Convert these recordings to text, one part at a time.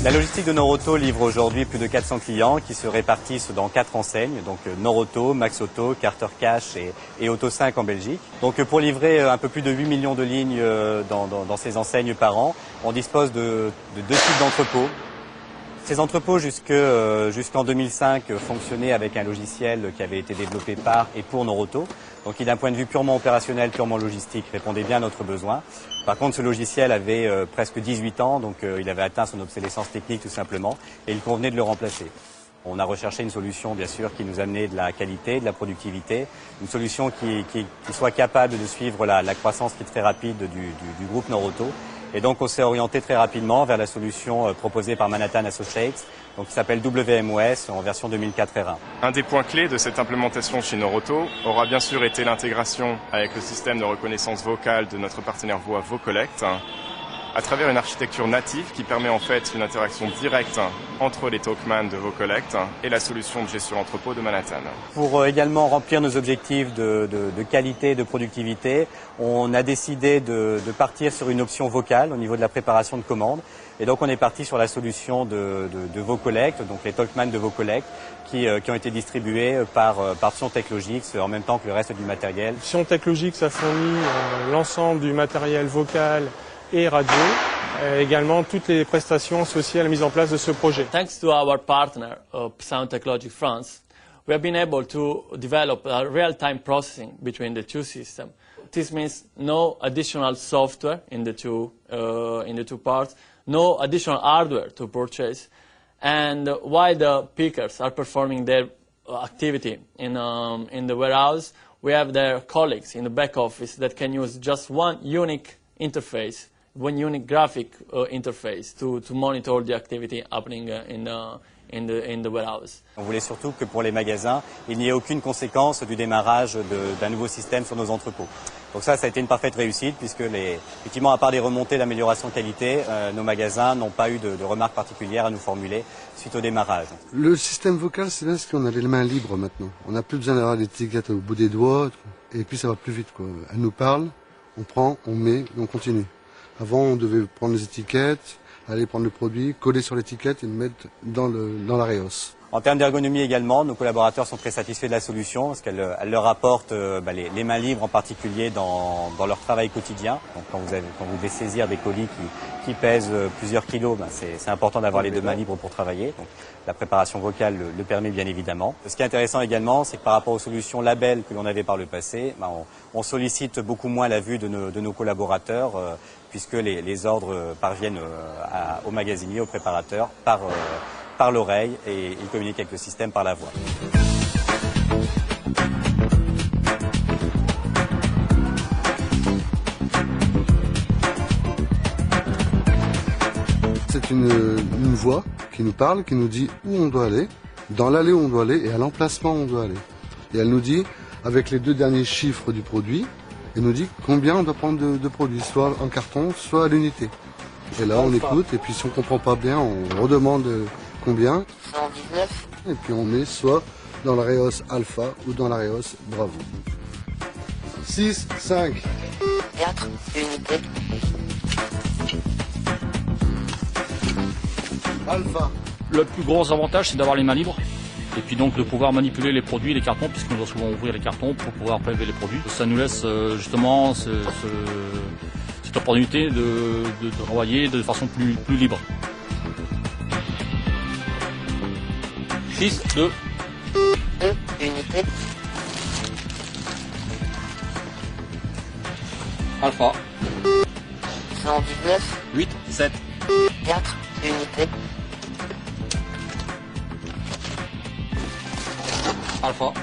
La logistique de Norauto livre aujourd'hui plus de 400 clients qui se répartissent dans 4 enseignes, donc Norauto, Max Auto, Carter Cash et Auto 5 en Belgique. Donc pour livrer un peu plus de 8 millions de lignes dans ces enseignes par an, on dispose de 2 types d'entrepôts. Ces entrepôts jusqu'en 2005 fonctionnaient avec un logiciel qui avait été développé par et pour Norauto, donc qui d'un point de vue purement opérationnel, purement logistique, répondait bien à notre besoin. Par contre, ce logiciel avait presque 18 ans, donc il avait atteint son obsolescence technique tout simplement, et il convenait de le remplacer. On a recherché une solution, bien sûr, qui nous amenait de la qualité, de la productivité, une solution qui soit capable de suivre la croissance qui est très rapide du groupe Norauto. Et donc on s'est orienté très rapidement vers la solution proposée par Manhattan Associates, donc qui s'appelle WMOS en version 2004 R1. Un des points clés de cette implémentation chez Norauto aura bien sûr été l'intégration avec le système de reconnaissance vocale de notre partenaire voix VoCollect, à travers une architecture native qui permet en fait une interaction directe entre les Talkman de VoCollect et la solution de gestion entrepôt de Manhattan. Pour également remplir nos objectifs de qualité et de productivité, on a décidé de partir sur une option vocale au niveau de la préparation de commandes. Et donc on est parti sur la solution de VoCollect, donc les Talkman de VoCollect, qui ont été distribués par Sion Techlogix en même temps que le reste du matériel. Sion Techlogix a fourni l'ensemble du matériel vocal et radio, également toutes les prestations associées à la mise en place de ce projet. Thanks to our partner, Sion Techlogix France, we have been able to develop a real-time processing between the two systems. This means no additional software in the two parts, no additional hardware to purchase, and while the pickers are performing their activity in the warehouse, we have their colleagues in the back office that can use just one unique interface, one unique graphic interface to monitor the activity happening in the warehouse. On voulait surtout que pour les magasins, il n'y ait aucune conséquence du démarrage d'un nouveau système sur nos entrepôts. Donc ça a été une parfaite réussite puisque effectivement, à part des remontées d'amélioration de qualité, nos magasins n'ont pas eu de remarques particulières à nous formuler suite au démarrage. Le système vocal, c'est bien parce qu'on a les mains libres maintenant. On n'a plus besoin d'avoir l'étiquette au bout des doigts et puis ça va plus vite, quoi. Elle nous parle, on prend, on met et on continue. Avant, on devait prendre les étiquettes, aller prendre le produit, coller sur l'étiquette et le mettre dans la Reos. En termes d'ergonomie également, nos collaborateurs sont très satisfaits de la solution parce qu'elle leur apporte les mains libres en particulier dans leur travail quotidien. Donc quand vous devez saisir des colis qui pèsent plusieurs kilos, c'est important d'avoir les 2 mains libres pour travailler. Donc la préparation vocale le permet bien évidemment. Ce qui est intéressant également, c'est que par rapport aux solutions label que l'on avait par le passé, on sollicite beaucoup moins la vue de nos collaborateurs puisque les ordres parviennent aux magasiniers, aux préparateurs par l'oreille et ils communiquent avec le système par la voix. C'est une voix qui nous parle, qui nous dit où on doit aller, dans l'allée où on doit aller et à l'emplacement où on doit aller. Et elle nous dit, avec les 2 derniers chiffres du produit, elle nous dit combien on doit prendre de produits, soit en carton, soit à l'unité. Et là, on écoute et puis si on comprend pas bien, on redemande combien. 119. Et puis on met soit dans la Reos Alpha ou dans la Reos Bravo. 6, 5. 4 unités. Alpha. Le plus gros avantage, c'est d'avoir les mains libres. Et puis donc de pouvoir manipuler les produits, les cartons, puisqu'on doit souvent ouvrir les cartons pour pouvoir prélever les produits. Ça nous laisse justement cette opportunité de travailler de façon plus libre. 6, 2. 2 unités. Alpha. 119. 8, 7. 4 unités. Alpha.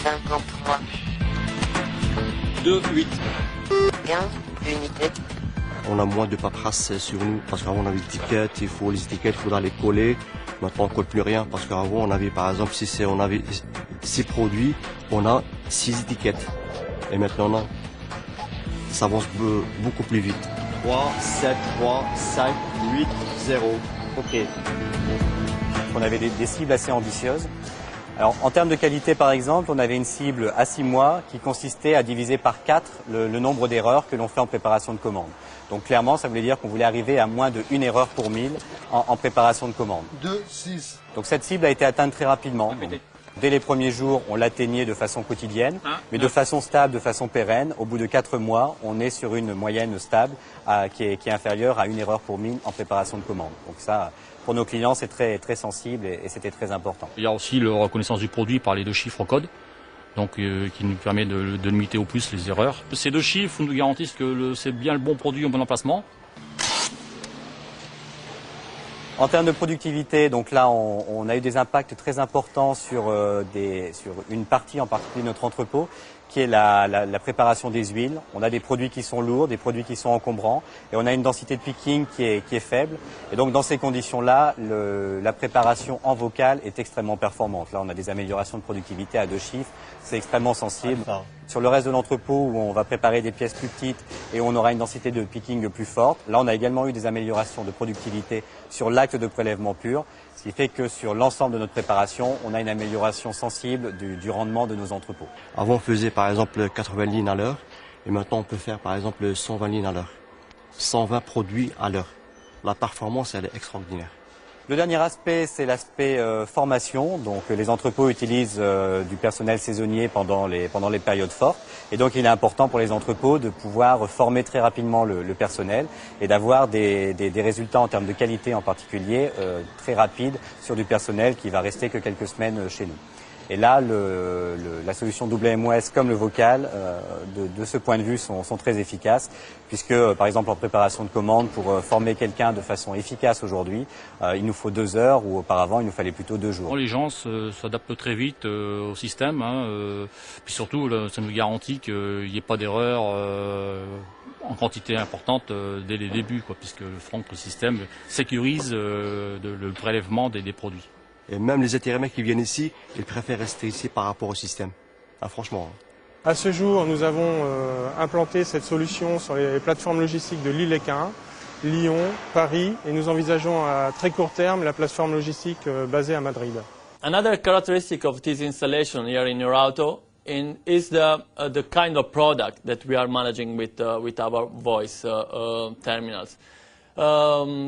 53. 2, 8. 15 unités. On a moins de paperasse sur nous parce qu'avant on avait des étiquettes, les étiquettes, il faudra les coller. Maintenant on ne colle plus rien parce qu'avant on avait par exemple on avait 6 produits, on a 6 étiquettes. Et maintenant ça avance beaucoup plus vite. 3, 7, 3, 5, 8, 0. OK. On avait des cibles assez ambitieuses. Alors, en termes de qualité, par exemple, on avait une cible à 6 mois qui consistait à diviser par 4 le nombre d'erreurs que l'on fait en préparation de commande. Donc, clairement, ça voulait dire qu'on voulait arriver à moins de 1 erreur pour 1000 en préparation de commande. 2, 6. Donc, cette cible a été atteinte très rapidement. Donc, dès les premiers jours, on l'atteignait de façon quotidienne, mais de façon stable, de façon pérenne. Au bout de 4 mois, on est sur une moyenne stable qui est inférieure à 1 erreur pour 1000 en préparation de commande. Donc ça, pour nos clients, c'est très, très sensible et c'était très important. Il y a aussi la reconnaissance du produit par les 2 chiffres code, donc qui nous permet de limiter au plus les erreurs. Ces 2 chiffres nous garantissent que c'est bien le bon produit au bon emplacement. En termes de productivité, donc là, on a eu des impacts très importants sur une partie en particulier de notre entrepôt, qui est la préparation des huiles. On a des produits qui sont lourds, des produits qui sont encombrants, et on a une densité de picking qui est faible. Et donc, dans ces conditions-là, la préparation en vocal est extrêmement performante. Là, on a des améliorations de productivité à 2 chiffres. C'est extrêmement sensible. Sur le reste de l'entrepôt, où on va préparer des pièces plus petites et où on aura une densité de picking plus forte, là, on a également eu des améliorations de productivité sur l'acte de prélèvement pur, ce qui fait que sur l'ensemble de notre préparation, on a une amélioration sensible du rendement de nos entrepôts. Avant, on faisait par exemple 80 lignes à l'heure, et maintenant on peut faire par exemple 120 lignes à l'heure. 120 produits à l'heure. La performance, elle est extraordinaire. Le dernier aspect, c'est l'aspect formation. Donc, les entrepôts utilisent du personnel saisonnier pendant les périodes fortes. Et donc, il est important pour les entrepôts de pouvoir former très rapidement le personnel et d'avoir des résultats en termes de qualité en particulier très rapides sur du personnel qui va rester que quelques semaines chez nous. Et là, la solution WMOS comme le vocal, de ce point de vue, sont très efficaces, puisque, par exemple, en préparation de commande, pour former quelqu'un de façon efficace aujourd'hui, il nous faut 2 heures, ou auparavant, il nous fallait plutôt 2 jours. Les gens s'adaptent très vite au système, puis surtout, ça nous garantit qu'il n'y ait pas d'erreur en quantité importante dès les débuts, puisque le système sécurise le prélèvement des produits. Et même les intérimaires qui viennent ici, ils préfèrent rester ici par rapport au système. Ah, franchement. À ce jour, nous avons implanté cette solution sur les plateformes logistiques de Lille et Caen, Lyon, Paris, et nous envisageons à très court terme la plateforme logistique basée à Madrid. Another characteristic of this installation here in Norauto is the kind of product that we are managing with our voice terminals.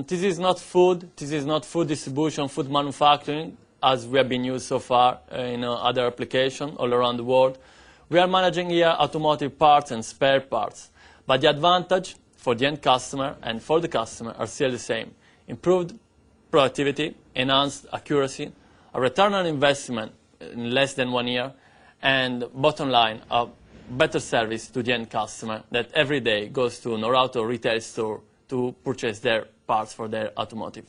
This is not food distribution, food manufacturing, as we have been used so far in other applications all around the world. We are managing here automotive parts and spare parts, but the advantage for the end customer and for the customer are still the same. Improved productivity, enhanced accuracy, a return on investment in less than 1 year, and bottom line, a better service to the end customer that every day goes to Norauto retail store to purchase their parts for their automotive.